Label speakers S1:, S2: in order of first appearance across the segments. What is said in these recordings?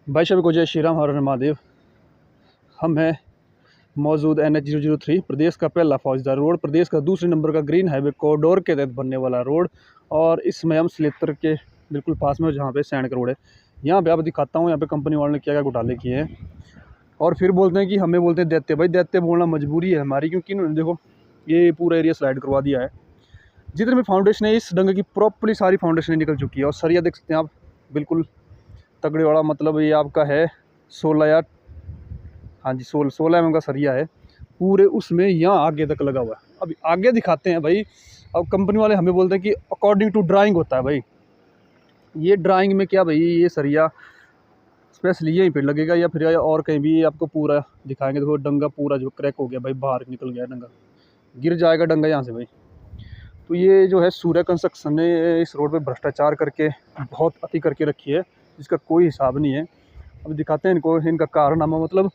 S1: भाई सभी को जय श्री राम, हर हर महादेव। हम हैं मौजूद NH 003, प्रदेश का पहला फौजदार रोड, प्रदेश का दूसरे नंबर का ग्रीन हाईवे कॉरिडोर के तहत बनने वाला रोड। और इसमें हम सलेतर के बिल्कुल पास में, जहाँ पे सैंड का रोड है, यहाँ पे आप दिखाता हूँ यहाँ पे कंपनी वालों ने क्या क्या घोटाले किए हैं। और फिर बोलते हैं कि हमें बोलते हैं दैत्य। भाई दैत्य बोलना मजबूरी है हमारी, क्योंकि इन्होंने देखो ये पूरा एरिया स्लाइड करवा दिया है। जितने भी फाउंडेशन है इस डंगे की प्रॉपरली सारी फाउंडेशन निकल चुकी है। और सरिया देख सकते हैं आप, बिल्कुल तगड़े वाला, मतलब ये आपका है 16 या हाँ जी 16 mm का सरिया है पूरे, उसमें यहाँ आगे तक लगा हुआ है। अब आगे दिखाते हैं भाई। अब कंपनी वाले हमें बोलते हैं कि अकॉर्डिंग टू ड्राइंग होता है। भाई ये ड्राइंग में क्या, भाई ये सरिया स्पेशली यहीं पे लगेगा या फिर और कहीं भी आपको पूरा दिखाएंगे। देखो डंगा पूरा जो क्रैक हो गया भाई, बाहर निकल गया डंगा, गिर जाएगा डंगा यहाँ से भाई। तो ये जो है सूर्य कंस्ट्रक्शन ने इस रोड पे भ्रष्टाचार करके बहुत अति करके रखी है, जिसका कोई हिसाब नहीं है। अब दिखाते हैं इनको, इनका कारनामा। मतलब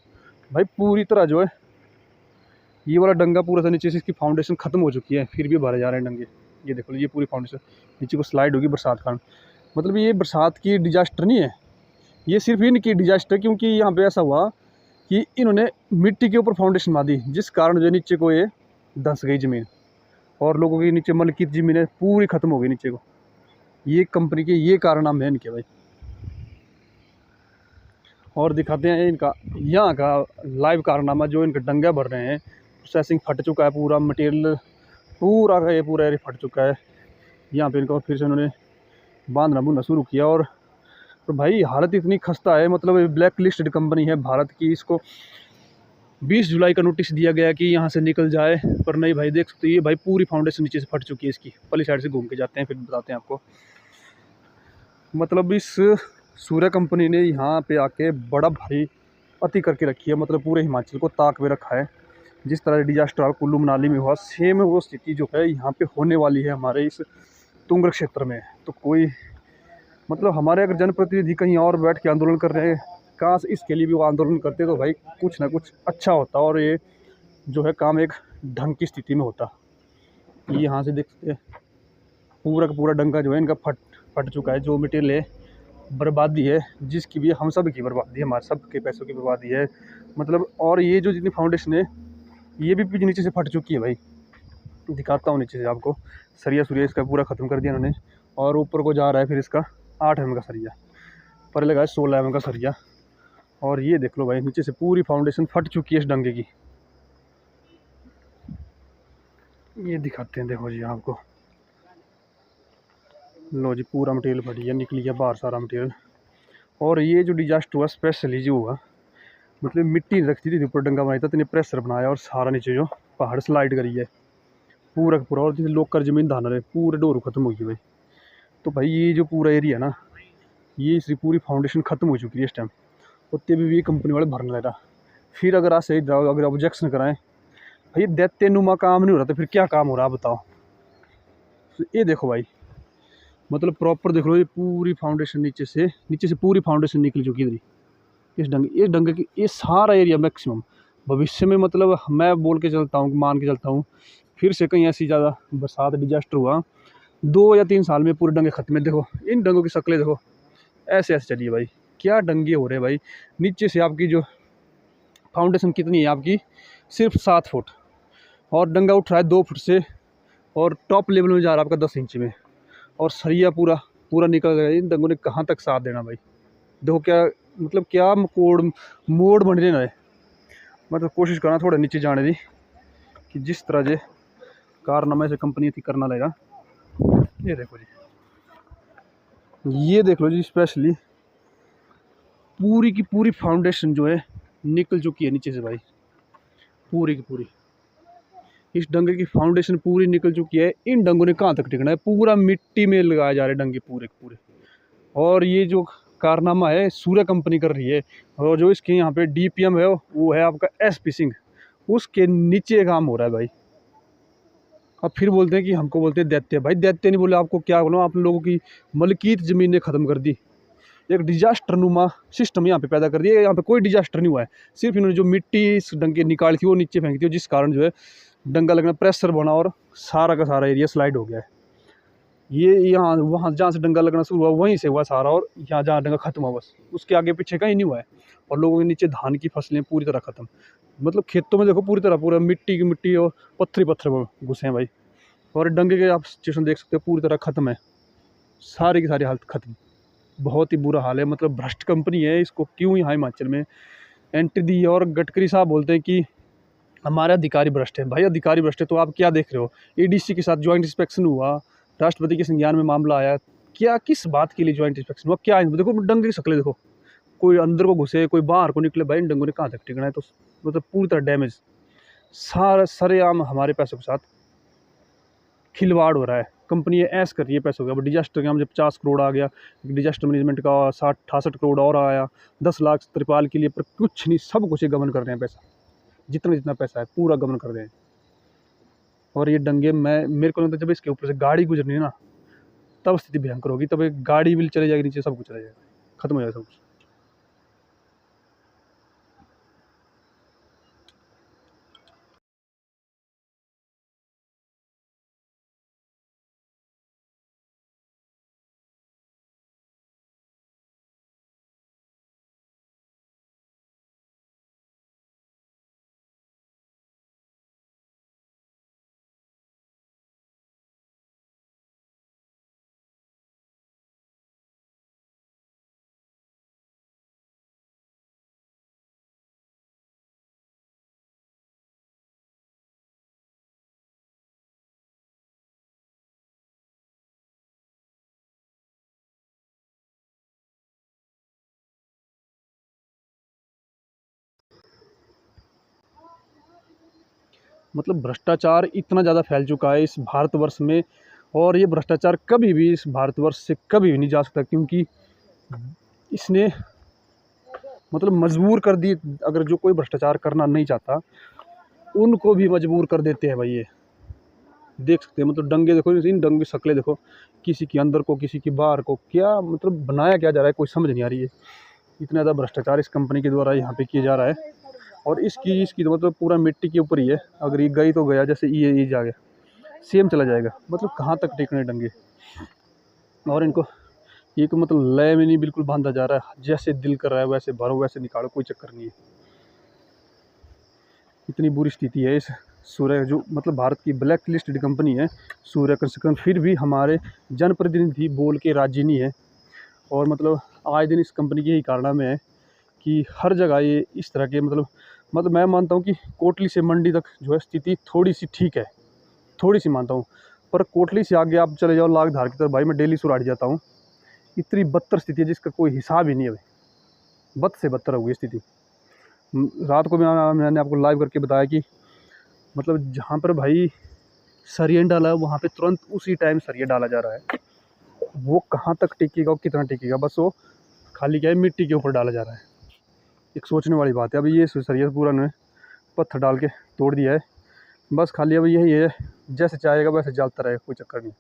S1: भाई पूरी तरह जो है ये वाला डंगा पूरा था नीचे से, इसकी फाउंडेशन खत्म हो चुकी है, फिर भी भरे जा रहे हैं डंगे। ये देखो ये पूरी फाउंडेशन नीचे को स्लाइड होगी बरसात कारण। मतलब ये बरसात की डिजास्टर नहीं है, ये सिर्फ इनकी डिजास्टर, क्योंकि यहाँ पे ऐसा हुआ कि इन्होंने मिट्टी के ऊपर फाउंडेशन मार दी, जिस कारण जो नीचे को ये धंस गई ज़मीन, और लोगों की नीचे मलकी ज़मीनें पूरी ख़त्म हो गई नीचे को। ये कंपनी के ये कारनामे हैं इनके भाई। और दिखाते हैं इनका यहाँ का लाइव कारनामा, जो इनके डंगा भर रहे हैं। प्रोसेसिंग फट चुका है, पूरा मटेरियल पूरा का ये पूरा एरिया फट चुका है। यहाँ पे इनको फिर से उन्होंने बांधना बुनना शुरू किया। और तो भाई हालत इतनी खस्ता है, मतलब ब्लैक लिस्टेड कंपनी है भारत की। इसको 20 जुलाई का नोटिस दिया गया कि यहाँ से निकल जाए, पर नहीं भाई। देख सकते हो ये भाई पूरी फाउंडेशन नीचे से फट चुकी है इसकी। पली साइड से घूम के जाते हैं, फिर बताते हैं आपको। मतलब इस सूर्य कंपनी ने यहाँ पे आके बड़ा भारी अति करके रखी है, मतलब पूरे हिमाचल को ताक में रखा है। जिस तरह डिजास्टर कुल्लू मनाली में हुआ, सेम वो स्थिति जो है यहाँ पे होने वाली है हमारे इस तुंगल क्षेत्र में। तो कोई मतलब हमारे अगर जनप्रतिनिधि कहीं और बैठ के आंदोलन कर रहे हैं, काश इसके लिए भी वो आंदोलन करते तो भाई कुछ ना कुछ अच्छा होता, और ये जो है काम एक ढंग की स्थिति में होता। ये यहाँ से देख सकते हैं पूरा का पूरा डंगा जो है इनका फट चुका है। जो मटेरियल है बर्बादी है, जिसकी भी हम सब की बर्बादी है, हमारे सब के पैसों की बर्बादी है। मतलब और ये जो जितनी फाउंडेशन है ये भी नीचे से फट चुकी है भाई। दिखाता हूँ नीचे से आपको। सरिया सुरिया इसका पूरा ख़त्म कर दिया इन्होंने, और ऊपर को जा रहा है फिर इसका 8 mm का सरिया, पर लगा है 16 mm का सरिया। और ये देख लो भाई नीचे से पूरी फाउंडेशन फट चुकी है इस डंगे की। ये दिखाते हैं, देखो जी आपको। लो जी पूरा मटेरियल फट गया, निकली गया बाहर सारा मटेरियल। और ये जो डिजास्टर हुआ स्पेशली जो हुआ, मतलब मिट्टी रखती थी ऊपर डंगा बनाया था, इतने प्रेशर बनाया और सारा नीचे जो पहाड़ स्लाइड करी है पूरा का पूरा। और जैसे लोग कर जमीन धान रहे, पूरे डोर खत्म हो गई भाई। तो भाई ये जो पूरा एरिया ना, ये इसकी पूरी फाउंडेशन खत्म हो चुकी है इस टाइम। उतने भी ये कंपनी वाले भरने लग रहा। फिर अगर आप सही अगर ऑब्जेक्शन कराएं, भाई दैत्य नुमा काम नहीं हो रहा, तो फिर क्या काम हो रहा है बताओ। तो ये देखो भाई, मतलब प्रॉपर देख लो, ये पूरी फाउंडेशन नीचे से पूरी फाउंडेशन निकल चुकी है इस डंगे की। ये सारा एरिया मैक्सिमम भविष्य में, मतलब मैं बोल के चलता हूँ, मान के चलता हूँ, फिर से कहीं ऐसी ज़्यादा बरसात डिजास्टर हुआ 2 या 3 साल में पूरे डंगे खत्म है। देखो इन डंगों की शक्लें देखो, ऐसे ऐसे चलिए भाई, क्या डंगे हो रहे हैं भाई। नीचे से आपकी जो फाउंडेशन कितनी है आपकी, सिर्फ 7 फुट, और डंगा उठ रहा है 2 फुट से, और टॉप लेवल में जा रहा है आपका 10 इंच में, और सरिया पूरा पूरा निकल गया। इन डंगों ने कहाँ तक साथ देना भाई। देखो क्या, मतलब क्या मोड़ बन रहे ना। मतलब कोशिश करना थोड़ा नीचे जाने दी, कि जिस तरह से कारनामा से कंपनी थी करना लगेगा। ये देखो जी, ये देख लो जी, स्पेशली पूरी की पूरी फाउंडेशन जो है निकल चुकी है नीचे से भाई, पूरी की पूरी। इस डंगे की फाउंडेशन पूरी निकल चुकी है। इन डंगों ने कहाँ तक टिकना है, पूरा मिट्टी में लगाए जा रहे डंगे पूरे के पूरे। और ये जो कारनामा है सूर्य कंपनी कर रही है, और जो इसके यहाँ पे DPM है वो है आपका SP सिंह, उसके नीचे काम हो रहा है भाई। अब फिर बोलते हैं कि हमको बोलते हैं दैत्य। भाई दैत्य नहीं बोले, आपको क्या बोलूँ, आप लोगों की मलकीत ज़मीनें ख़त्म कर दी, एक डिजास्टर नुमा सिस्टम यहाँ पे पैदा कर दिया। यहाँ पे कोई डिजास्टर नहीं हुआ है, सिर्फ इन्होंने जो मिट्टी इस डंगे निकाली थी वो नीचे फेंक दी, जिस कारण जो है डंगा लगना, प्रेशर बना, और सारा का सारा एरिया स्लाइड हो गया है। ये यहाँ वहाँ जहाँ से डंगा लगना शुरू हुआ वहीं से हुआ सारा, और यहाँ जहाँ डंगा खत्म हुआ बस उसके आगे पीछे कहीं नहीं हुआ है। और लोगों के नीचे धान की फसलें पूरी तरह खत्म, मतलब खेतों में देखो पूरी तरह पूरा मिट्टी की मिट्टी और पत्थर पत्थर घुसे हैं भाई। और डंगे के आप सिचुएशन देख सकते हो, पूरी तरह खत्म है, सारी की सारी हालत खत्म। बहुत ही बुरा हाल है, मतलब भ्रष्ट कंपनी है, इसको क्यों यहाँ हिमाचल में एंट्री दी है। और गडकरी साहब बोलते हैं कि हमारे अधिकारी भ्रष्ट है। भाई अधिकारी भ्रष्ट है तो आप क्या देख रहे हो? एडीसी के साथ ज्वाइंट इंस्पेक्शन हुआ, राष्ट्रपति के संज्ञान में मामला आया, क्या किस बात के लिए ज्वाइंट इंस्पेक्शन हुआ? क्या देखो डंगे की शक्लें देखो, कोई अंदर को घुसे कोई बाहर को निकले, भाई इन डंगों ने कहाँ तक टिकना है? तो मतलब पूरी तरह डैमेज, सारा सरेआम हमारे पैसों के साथ खिलवाड़ हो रहा है। कंपनी ऐस कर रही है पैसों का। अब डिजास्टर के नाम जब 50 करोड़ आ गया, डिजास्टर मैनेजमेंट का 60-68 करोड़ और आया, 10 लाख त्रिपाल के लिए, पर कुछ नहीं, सब कुछ गबन कर रहे हैं पैसा, जितना जितना पैसा है पूरा गबन कर रहे हैं। और ये दंगे मेरे को लगता है जब इसके ऊपर से गाड़ी गुजरनी है ना, तब स्थिति भयंकर होगी, तब एक गाड़ी भी चले जाएगी नीचे, सब कुछ चला जाएगा, खत्म हो जाएगा सब कुछ। मतलब भ्रष्टाचार इतना ज़्यादा फैल चुका है इस भारतवर्ष में, और ये भ्रष्टाचार कभी भी इस भारतवर्ष से कभी भी नहीं जा सकता, क्योंकि इसने मतलब मजबूर कर दी। अगर जो कोई भ्रष्टाचार करना नहीं चाहता उनको भी मजबूर कर देते हैं भाई। ये देख सकते हैं, मतलब डंगे देखो, इन डंगे की शक्लें देखो, किसी की अंदर को किसी की बाहर को, क्या मतलब बनाया क्या जा रहा है, कोई समझ नहीं आ रही है। इतना ज़्यादा भ्रष्टाचार इस कंपनी के द्वारा यहाँ पे किया जा रहा है। और इसकी तो मतलब पूरा मिट्टी के ऊपर ही है। अगर ये गई तो गया, जैसे ये जा गया सेम चला जाएगा, मतलब कहाँ तक टिकने डंगे। और इनको ये तो मतलब लय में नहीं बिल्कुल बांधा जा रहा है, जैसे दिल कर रहा है वैसे भरो वैसे निकालो, कोई चक्कर नहीं है। इतनी बुरी स्थिति है इस सूर्य, जो मतलब भारत की ब्लैक लिस्टेड कंपनी है सूर्य कंस्ट्रक्शन, फिर भी हमारे जनप्रतिनिधि बोल के राजी नहीं है। और मतलब आए दिन इस कंपनी के यही कारनामे है कि हर जगह ये इस तरह के मतलब मैं मानता हूँ कि कोटली से मंडी तक जो है स्थिति थोड़ी सी ठीक है, थोड़ी सी मानता हूँ, पर कोटली से आगे आप चले जाओ लाखधार की तरफ, भाई मैं डेली सुराड़ी जाता हूँ, इतनी बदतर स्थिति है जिसका कोई हिसाब ही नहीं है भाई, बद से बदतर हो गई स्थिति। रात को मैंने आपको लाइव करके बताया कि मतलब जहाँ पर भाई सरिया डाला है वहाँ पे तुरंत उसी टाइम सरिया डाला जा रहा है। वो कहाँ तक टिकेगा और कितना टिकेगा, बस वो खाली क्या है मिट्टी के ऊपर डाला जा रहा है। एक सोचने वाली बात है। अभी ये सरिया पूरा ने पत्थर डाल के तोड़ दिया है, बस खाली अब यही है जैसे चाहेगा वैसे जलता रहे, कोई चक्कर नहीं।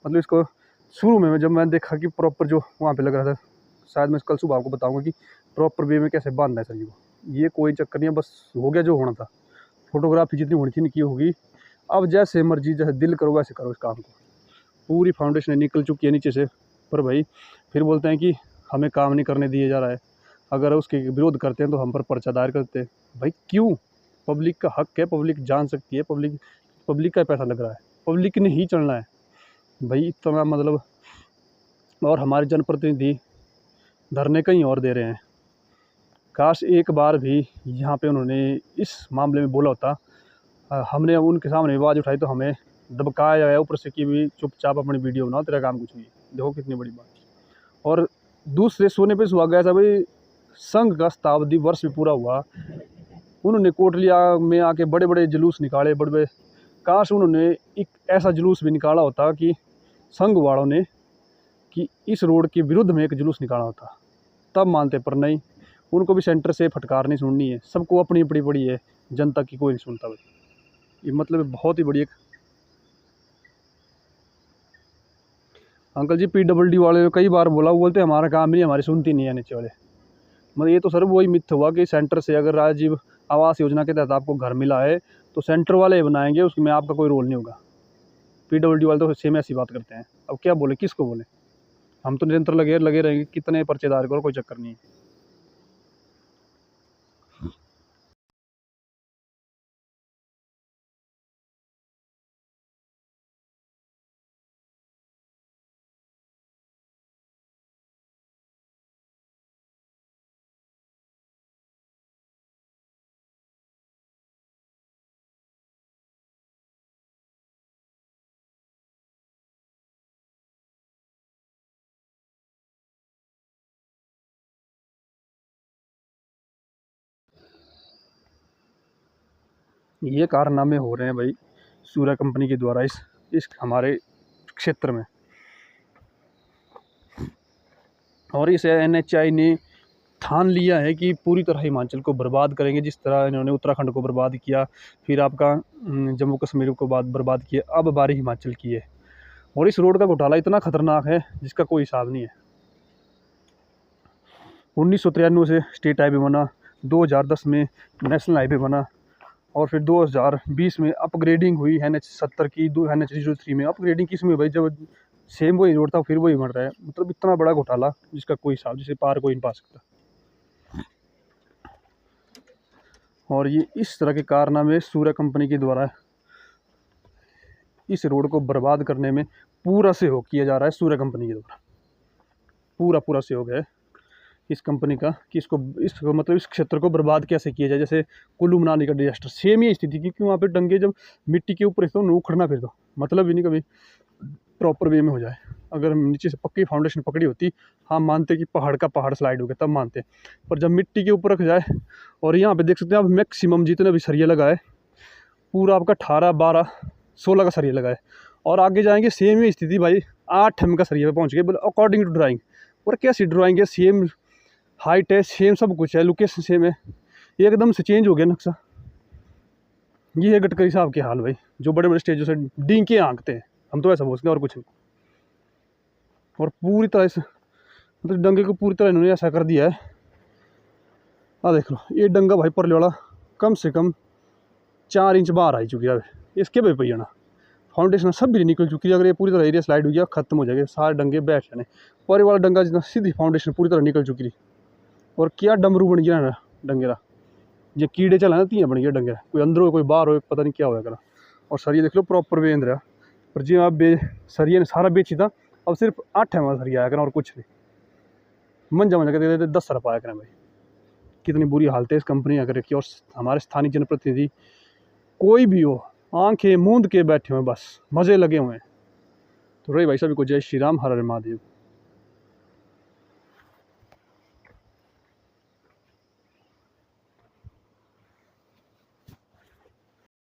S1: मतलब इसको शुरू में जब मैंने देखा कि प्रॉपर जो वहाँ पे लग रहा था, शायद मैं कल सुबह आपको बताऊंगा कि प्रॉपर वे में कैसे बांधना है सरिया को। ये कोई चक्कर नहीं है, बस हो गया जो होना था। फोटोग्राफी जितनी होनी थी की होगी, अब जैसे मर्जी जैसे दिल करो वैसे करो इस काम को। पूरी फाउंडेशन निकल चुकी है नीचे से, पर भाई फिर बोलते हैं कि हमें काम नहीं करने दिया जा रहा है, अगर उसके विरोध करते हैं तो हम पर पर्चा दायर करते हैं। भाई क्यों? पब्लिक का हक है, पब्लिक जान सकती है, पब्लिक का पैसा लग रहा है, पब्लिक ने ही चलना है भाई, इतना मतलब। और हमारे जनप्रतिनिधि धरने कहीं और दे रहे हैं। काश एक बार भी यहाँ पे उन्होंने इस मामले में बोला होता, हमने उनके सामने आवाज़ उठाई तो हमें दबकाया है ऊपर से कि भी चुपचाप अपनी वीडियो बनाओ, तेरा काम कुछ नहीं है। देखो कितनी बड़ी बात। और दूसरे सोने पे सुहागा ऐसा भाई, संघ का शताब्दी वर्ष भी पूरा हुआ, उन्होंने कोटलिया में आके बड़े बड़े जुलूस निकाले, बड़े बड़े। काश उन्होंने एक ऐसा जुलूस भी निकाला होता कि संघ वालों ने, कि इस रोड के विरुद्ध में एक जुलूस निकाला होता, तब मानते। पर नहीं, उनको भी सेंटर से फटकार नहीं सुननी है, सबको अपनी अपनी पड़ी है, जनता की कोई नहीं सुनता भाई। ये मतलब बहुत ही बड़ी एक। अंकल जी PWD वाले कई बार बोला, वो बोलते हमारा काम नहीं, हमारी सुनती नहीं है नीचे वाले। मतलब ये तो सर वही मिथ हुआ कि सेंटर से अगर राजीव आवास योजना के तहत आपको घर मिला है तो सेंटर वाले बनाएंगे, उसमें आपका कोई रोल नहीं होगा। PWD वाले तो सेम ऐसी बात करते हैं। अब क्या बोले, किसको बोले? हम तो निरंतर लगे लगे रहेंगे, कितने पर्चेदार करो, कोई चक्कर नहीं है। ये कारनामे हो रहे हैं भाई सूर्या कंपनी के द्वारा इस हमारे क्षेत्र में। और इस NHAI ने ठान लिया है कि पूरी तरह हिमाचल को बर्बाद करेंगे, जिस तरह इन्होंने उत्तराखंड को बर्बाद किया, फिर आपका जम्मू कश्मीर को बर्बाद किया, अब बारी हिमाचल की है। और इस रोड का घोटाला इतना खतरनाक है जिसका कोई हिसाब नहीं है। 1993 से स्टेट हाईवे बना, 2010 में नेशनल हाईवे बना, और फिर 2020 में अपग्रेडिंग हुई NH70 की, NH03 में अपग्रेडिंग किस में भाई, जब सेम वही रोड था फिर वही बन रहा है। मतलब इतना बड़ा घोटाला जिसका कोई हिसाब, जिसे पार कोई नहीं पा सकता। और ये इस तरह के कारनामे सूर्या कंपनी के द्वारा इस रोड को बर्बाद करने में पूरा सहयोग किया जा रहा है। सूर्या कंपनी के द्वारा पूरा सहयोग है इस कंपनी का कि इसको मतलब इस क्षेत्र को बर्बाद कैसे किया जाए। जैसे कुल्लू मनाली का डिजास्टर, सेम ही स्थिति, क्योंकि वहाँ पे डंगे जब मिट्टी के ऊपर तो उखड़ना, फिर तो मतलब ही नहीं कभी प्रॉपर वे में हो जाए। अगर नीचे से पक्की फाउंडेशन पकड़ी होती, हाँ मानते कि पहाड़ का पहाड़ स्लाइड हो गया, तब मानते। पर जब मिट्टी के ऊपर रख जाए, और यहाँ पे देख सकते हैं आप मैक्सिमम जितने भी सरिया लगा है, पूरा आपका 18, 12, 16 का सरिया लगा है। और आगे जाएंगे सेम ही स्थिति भाई, 8 का सरिया पे पहुँच गए अकॉर्डिंग टू ड्राइंग। और कैसी ड्राइंग है, सेम हाइट है, सेम सब कुछ है, लोकेशन सेम है, एकदम से चेंज हो गया नक्शा। ये है गडकरी साहब के हाल भाई, जो बड़े बड़े स्टेजों से डींके आंकते हैं, हम तो ऐसा बोलते हैं और कुछ नहीं। और पूरी तरह से मतलब डंगे को पूरी तरह इन्होंने ऐसा कर दिया है। देख लो ये डंगा भाई परले वाला कम से कम 4 इंच बाहर आ चुकी है। इसके पे पहिया फाउंडेशन सब भी निकल चुकी है। अगर ये पूरी तरह एरिया स्लाइड हो गया, खत्म हो जाएगा, सारे डंगे बैठ जाने। पर वाला डंगा जितना सीधी फाउंडेशन पूरी तरह निकल चुकी थी। और क्या डमरू बन गया ना डंगेरा, ये कीड़े चला ना तीन बन गया डंगे, कोई अंदर हो कोई बाहर हो, पता नहीं क्या होया करा। और सरिया देख लो प्रॉपर वे अंदर, पर जी आप सरिया ने सारा बेची था, अब सिर्फ 8 है सरिया आया करना और कुछ नहीं। मंजा मंजा कर 10 सरफ आया करें भाई। कितनी बुरी हालत है इस कंपनी अगर रखी। और हमारे स्थानीय जनप्रतिनिधि कोई भी हो, आंखें मूंद के बैठे हुए, बस मज़े लगे हुए हैं। तो रही भाई सभी को जय श्री राम, हर हर महादेव।